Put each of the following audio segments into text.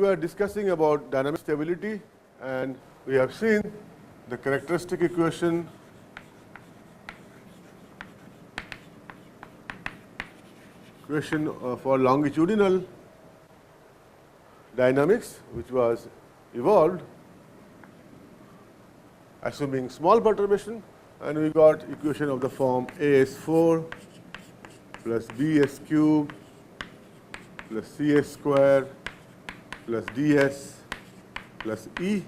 were discussing about dynamic stability, and we have seen the characteristic equation for longitudinal dynamics, which was evolved assuming small perturbation, and we got equation of the form AS4 plus BS cube plus CS square plus DS plus E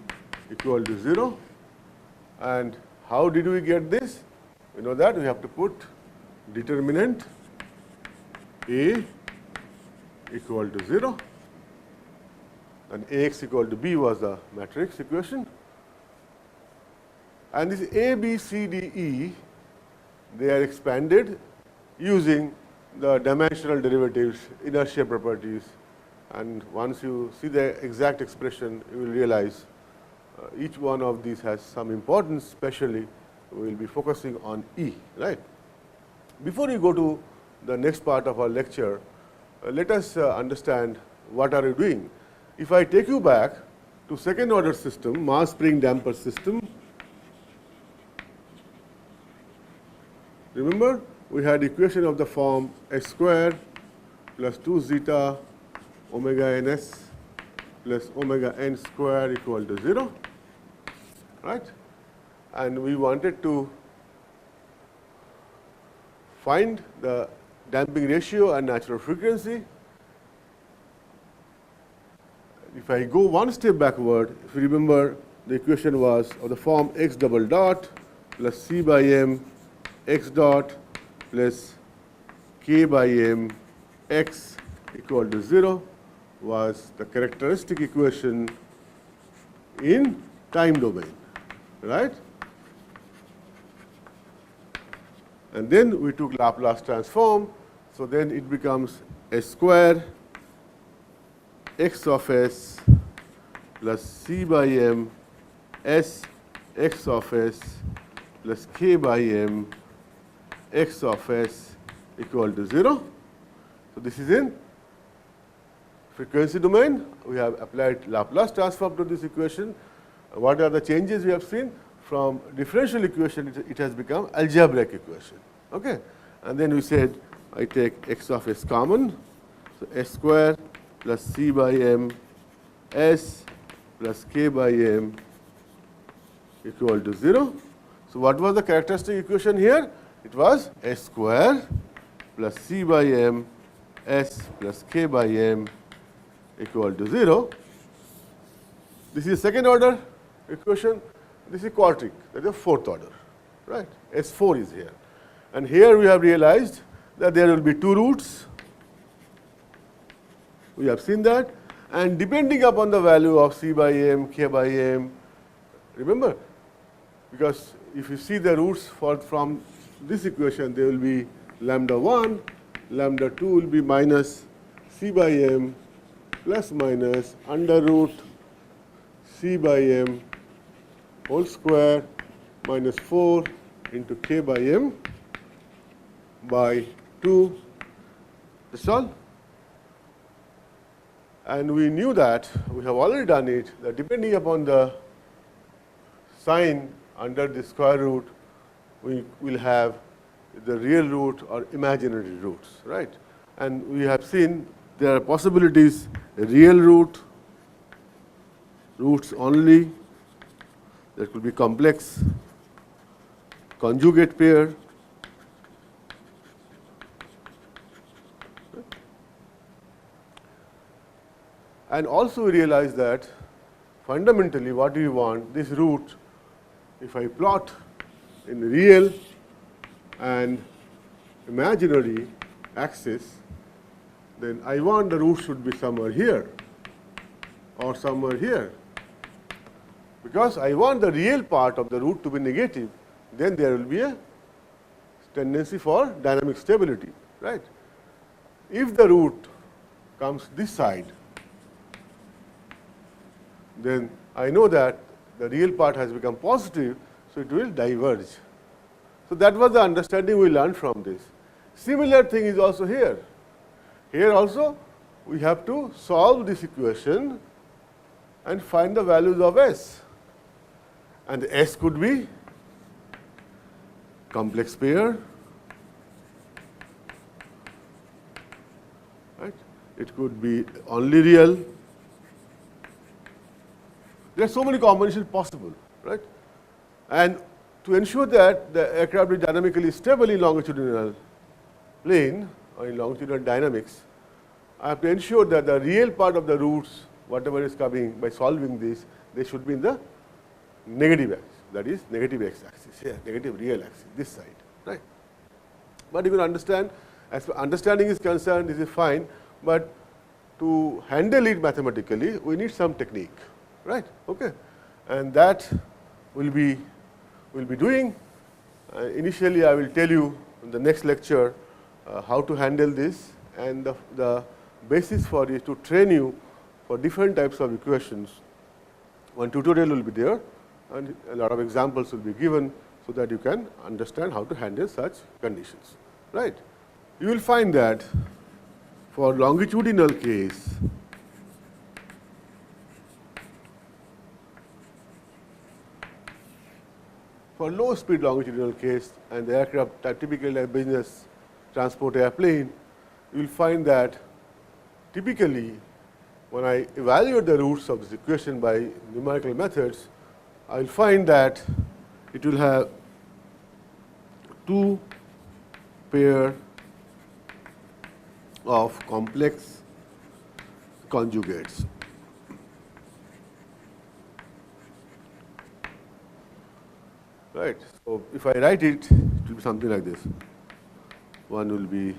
equal to 0. And how did we get this? We know that we have to put determinant A equal to 0, and Ax equal to B was the matrix equation. And this A, B, C, D, E, they are expanded using the dimensional derivatives, inertia properties. And once you see the exact expression, you will realize each one of these has some importance, especially we will be focusing on E, right. Before we go to the next part of our lecture, let us understand what are you doing. If I take you back to second order system, mass spring damper system, remember we had equation of the form S square plus 2 zeta omega ns plus omega n square equal to 0, right. And we wanted to find the damping ratio and natural frequency. If I go one step backward, if you remember, the equation was of the form x double dot plus c by m x dot plus k by m x equal to 0 was the characteristic equation in time domain, right. And then we took Laplace transform, so then it becomes S square x of s plus c by m s x of s plus k by m x of s equal to 0. So this is in frequency domain. We have applied Laplace transform to this equation. What are the changes we have seen? From differential equation, it has become algebraic equation. Okay, and then we said I take x of s common, so s square plus c by m s plus k by m equal to 0. So what was the characteristic equation here? It was s square plus c by m s plus k by m equal to 0. This is second order equation. This is quartic, that is fourth order, right. S4 is here. And here we have realized that there will be two roots. We have seen that. And depending upon the value of c by m, k by m, remember, because if you see the roots from this equation, there will be lambda 1, lambda 2 will be minus c by m plus minus under root c by m whole square minus 4 into k by m by 2. That's all. And we knew that, we have already done it, that depending upon the sign under the square root, we will have the real root or imaginary roots, right. And we have seen there are possibilities, real root, roots only, that could be complex, conjugate pair, and also we realize that fundamentally what do we want? This root, if I plot in real and imaginary axis, then I want the root should be somewhere here or somewhere here. Because I want the real part of the root to be negative, then there will be a tendency for dynamic stability, right. If the root comes this side, then I know that the real part has become positive, so it will diverge. So that was the understanding we learned from this. Similar thing is also here. Here also we have to solve this equation and find the values of S. And the S could be complex pair, right? It could be only real. There are so many combinations possible, right? And to ensure that the aircraft is dynamically stable in longitudinal plane or in longitudinal dynamics, I have to ensure that the real part of the roots, whatever is coming by solving this, they should be in the negative axis, that is negative x-axis, here, negative real axis, this side, right? But you can understand, as far understanding is concerned, this is fine, but to handle it mathematically, we need some technique, right? Okay, and that will be doing. Initially, I will tell you in the next lecture how to handle this, and the basis for it to train you for different types of equations. One tutorial will be there, and a lot of examples will be given so that you can understand how to handle such conditions, right? You will find that for longitudinal case, for low speed longitudinal case and the aircraft typically a business transport airplane, you will find that typically when I evaluate the roots of this equation by numerical methods, I will find that it will have two pair of complex conjugates. Right. So, if I write it, it will be something like this. One will be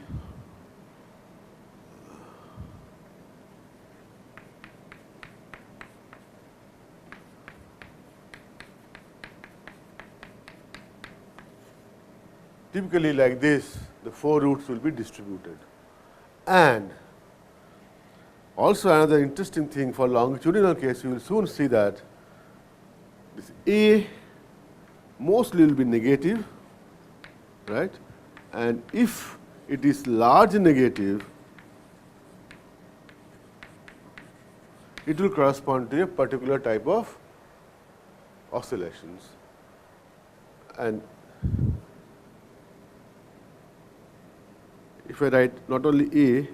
typically like this, the four roots will be distributed. And also another interesting thing for longitudinal case, you will soon see that this A mostly will be negative, right? And if it is large negative, it will correspond to a particular type of oscillations. And if I write not only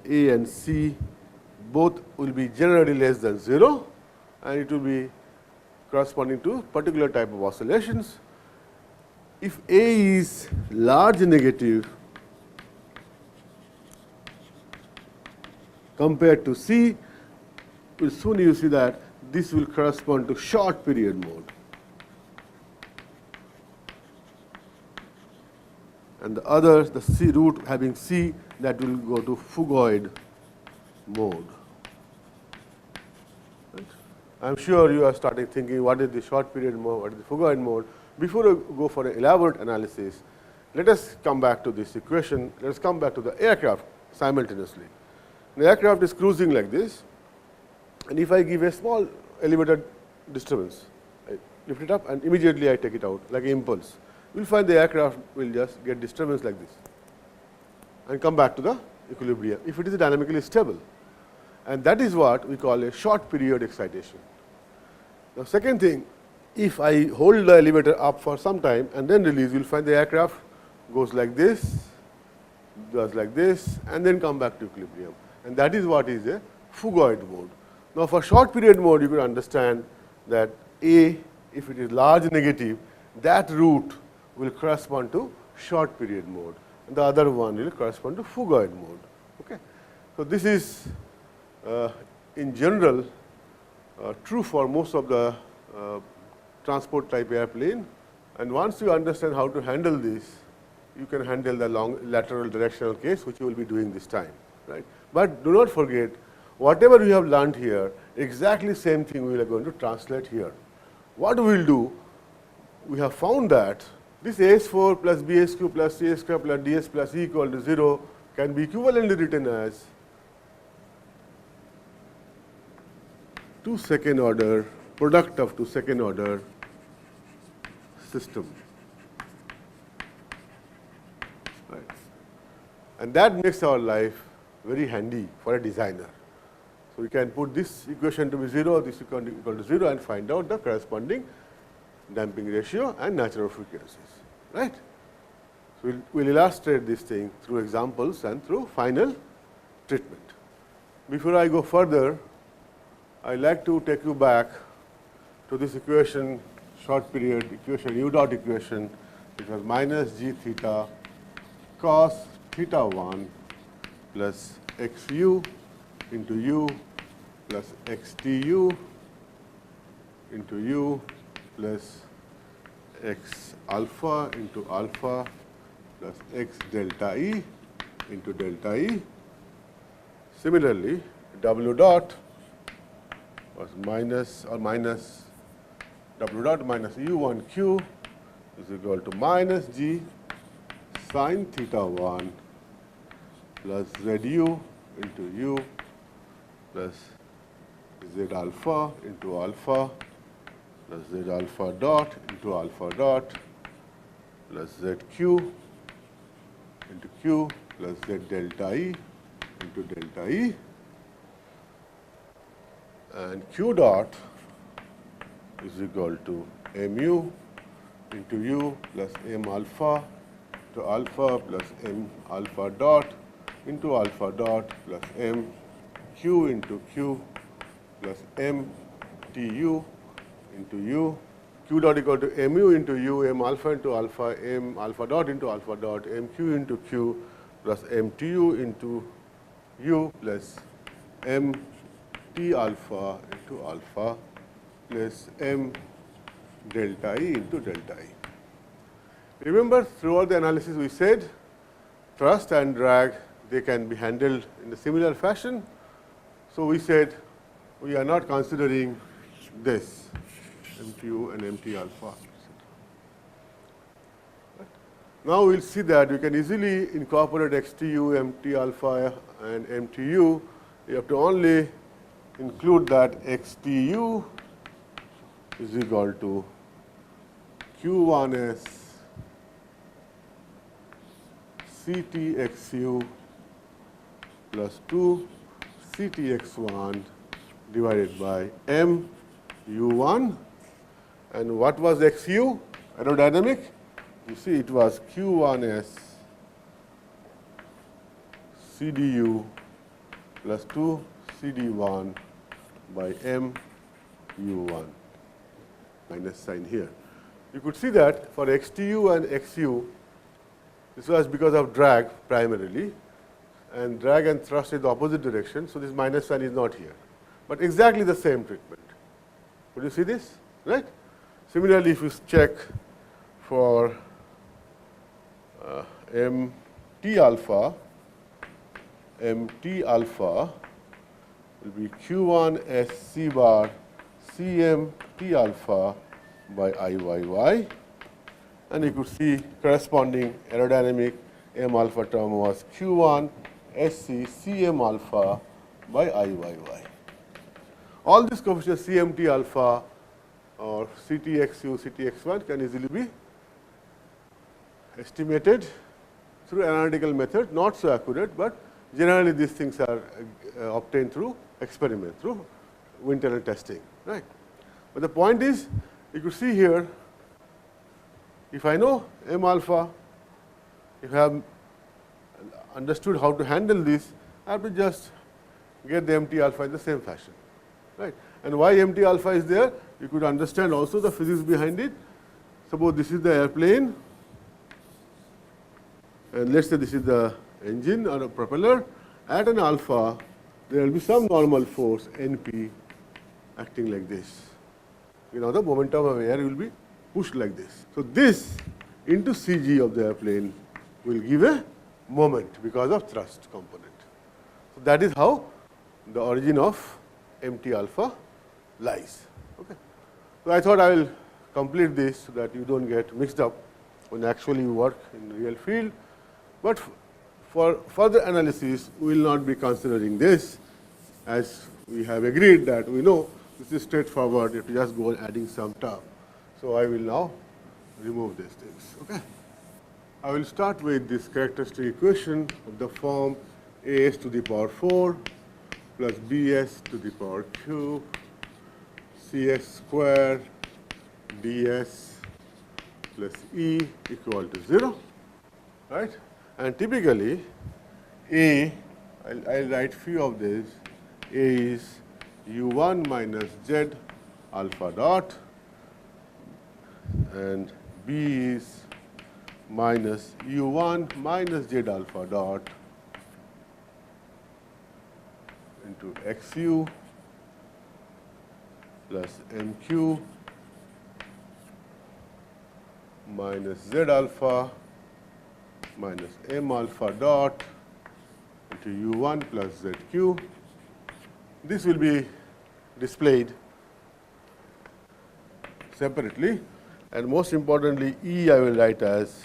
A and C both will be generally less than 0, and it will be corresponding to particular type of oscillations. If A is large negative compared to C, soon you see that this will correspond to short period mode. And the other, the C root having C, that will go to phugoid mode. Right? I am sure you are starting thinking what is the short period mode, what is the phugoid mode. Before we go for an elaborate analysis, let us come back to this equation. Let us come back to the aircraft simultaneously. The aircraft is cruising like this, and if I give a small elevated disturbance, I lift it up and immediately I take it out like an impulse. You will find the aircraft will just get disturbance like this and come back to the equilibrium if it is dynamically stable. And that is what we call a short period excitation. The second thing, if I hold the elevator up for some time and then release, you will find the aircraft goes like this, does like this, and then come back to equilibrium. And that is what is a phugoid mode. Now, for short period mode, you can understand that A, if it is large negative, that root will correspond to short period mode, and the other one will correspond to phugoid mode. Okay. So, this is in general true for most of the transport type airplane, and once you understand how to handle this, you can handle the long lateral directional case, which you will be doing this time, right? But do not forget, whatever we have learned here, exactly same thing we are going to translate here. What we will do, we have found that this AS4 plus BSQ plus CS square plus DS plus E equal to 0 can be equivalently written as 2 second order product of 2 second order system. Right. And that makes our life very handy for a designer. So, we can put this equation to be 0, this equation equal to 0 and find out the corresponding damping ratio and natural frequencies, right. So, we will illustrate this thing through examples and through final treatment. Before I go further, I like to take you back to this equation, short period equation, u dot equation, which was minus g theta cos theta 1 plus x u into u plus x t u into u plus x alpha into alpha plus x delta E into delta E. Similarly, W dot was minus W dot minus U1 Q is equal to minus G sin theta 1 plus ZU into U plus Z alpha into alpha plus Z alpha dot into alpha dot plus ZQ into Q plus Z delta E into delta E, and Q dot is equal to mu into U plus m alpha to alpha plus m alpha dot into alpha dot plus m Q into Q plus m T U into U. Q dot equal to mu into U, m alpha into alpha, m alpha dot into alpha dot, m Q into Q plus m T U into U plus m T alpha into alpha plus m delta E into delta E. Remember, throughout the analysis we said thrust and drag, they can be handled in a similar fashion. So, we said we are not considering this MTU and MT alpha. Now, we will see that you can easily incorporate XTU, MT alpha and MTU. You have to only include that XTU is equal to Q1S CTXU plus 2 CTX1 divided by M U1. And what was XU? Aerodynamic. You see, it was Q1S CDU plus 2 CD1 by M U1, minus sign here. You could see that for XTU and XU, this was because of drag primarily, and drag and thrust in the opposite direction. So, this minus sign is not here, but exactly the same treatment. Could you see this? Right. Similarly, if you check for MT alpha will be Q1 S C bar CM T alpha by IYY, and you could see corresponding aerodynamic M alpha term was Q1 SC CM alpha by IYY. All these coefficients CMT alpha or CTXU, CTX1 can easily be estimated through analytical method, not so accurate, but generally these things are obtained through experiment, through wind tunnel testing, right. But the point is, you could see here, if I know M alpha, if I have understood how to handle this, I have to just get the MT alpha in the same fashion, right. And why MT alpha is there? You could understand also the physics behind it. Suppose this is the airplane, and let us say this is the engine or a propeller. At an alpha, there will be some normal force NP acting like this. You know, the momentum of air will be pushed like this. So, this into CG of the airplane will give a moment because of thrust component. So, that is how the origin of MT alpha lies. Okay. So, I thought I will complete this so that you do not get mixed up when actually you work in the real field. But for further analysis, we will not be considering this, as we have agreed that we know this is straightforward, you have to just go on adding some term. So, I will now remove these things. Okay. I will start with this characteristic equation of the form a s to the power 4 plus bs to the power q cx square ds plus e equal to 0, right? And typically, I'll write few of these. A is u1 minus z alpha dot, and b is minus u1 minus z alpha dot into xu plus mq minus z alpha minus m alpha dot into u1 plus zq. This will be displayed separately, and most importantly, E I will write as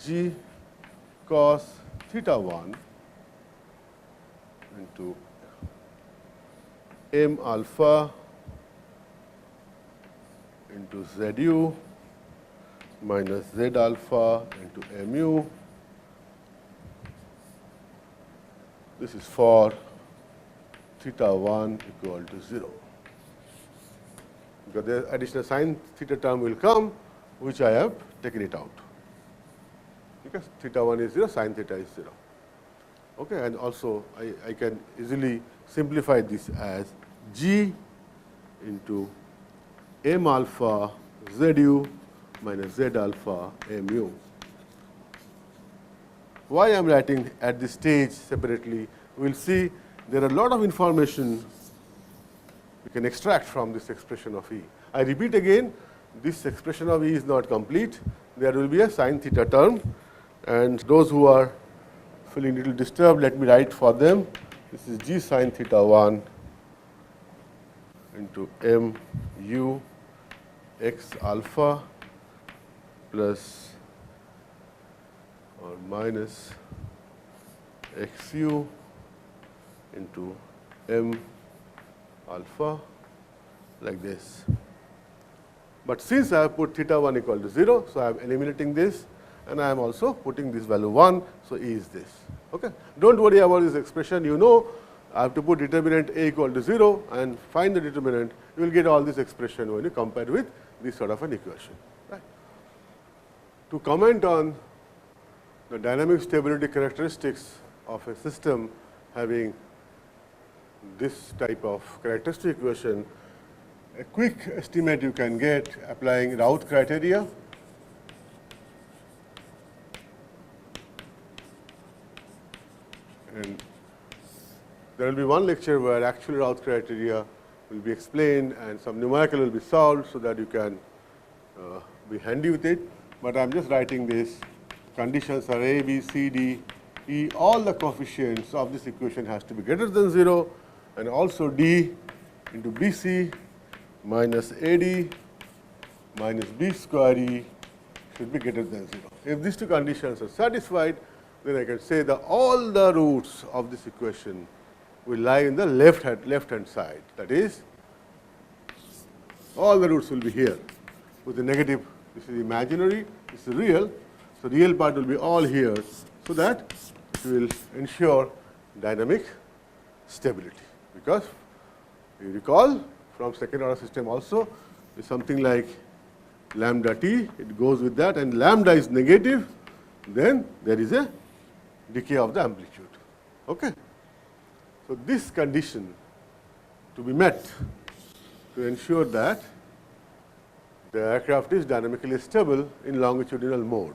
g cos theta 1 into m alpha into zu minus z alpha into mu. This is for theta 1 equal to 0. Because the additional sin theta term will come, which I have taken it out. Because theta 1 is 0, sin theta is 0. Okay, and also I can easily simplify this as g into m alpha zu minus z alpha mu. Why I am writing at this stage separately? We will see there are a lot of information we can extract from this expression of E. I repeat again, this expression of E is not complete. There will be a sin theta term, and those who are feeling a little disturbed, let me write for them. This is g sin theta 1 into m u x alpha plus or minus xu into m alpha, like this. But since I have put theta 1 equal to 0, so I am eliminating this, and I am also putting this value 1, so E is this. Okay? Don't worry about this expression. You know I have to put determinant A equal to 0 and find the determinant. You will get all this expression when you compare with this sort of an equation. Right? To comment on the dynamic stability characteristics of a system having this type of characteristic equation, a quick estimate you can get applying Routh criteria. And there will be one lecture where actual Routh criteria will be explained and some numerical will be solved so that you can be handy with it. But I am just writing this. Conditions are A, B, C, D, E. All the coefficients of this equation has to be greater than 0, and also D into BC minus AD minus B square E should be greater than 0. If these two conditions are satisfied, then I can say that all the roots of this equation will lie in the left hand side. That is, all the roots will be here with the negative. This is imaginary, this is real. So real part will be all here, so that it will ensure dynamic stability. Because you recall from second order system also is something like lambda t, it goes with that, and lambda is negative, then there is a decay of the amplitude. Okay? So this condition to be met to ensure that the aircraft is dynamically stable in longitudinal mode.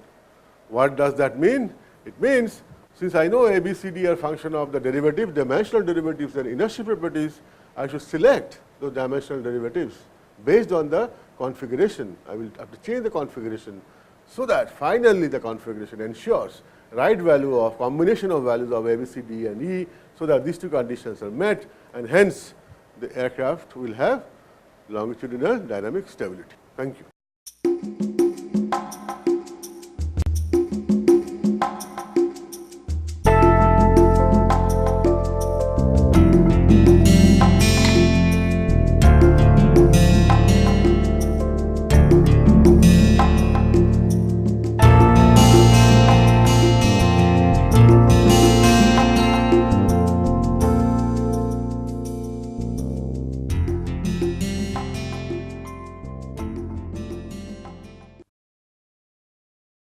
What does that mean? It means, since I know A, B, C, D are function of the derivative, dimensional derivatives and inertia properties, I should select those dimensional derivatives based on the configuration. I will have to change the configuration so that finally the configuration ensures right value of combination of values of A, B, C, D and E, so that these two conditions are met, and hence the aircraft will have longitudinal dynamic stability. Thank you.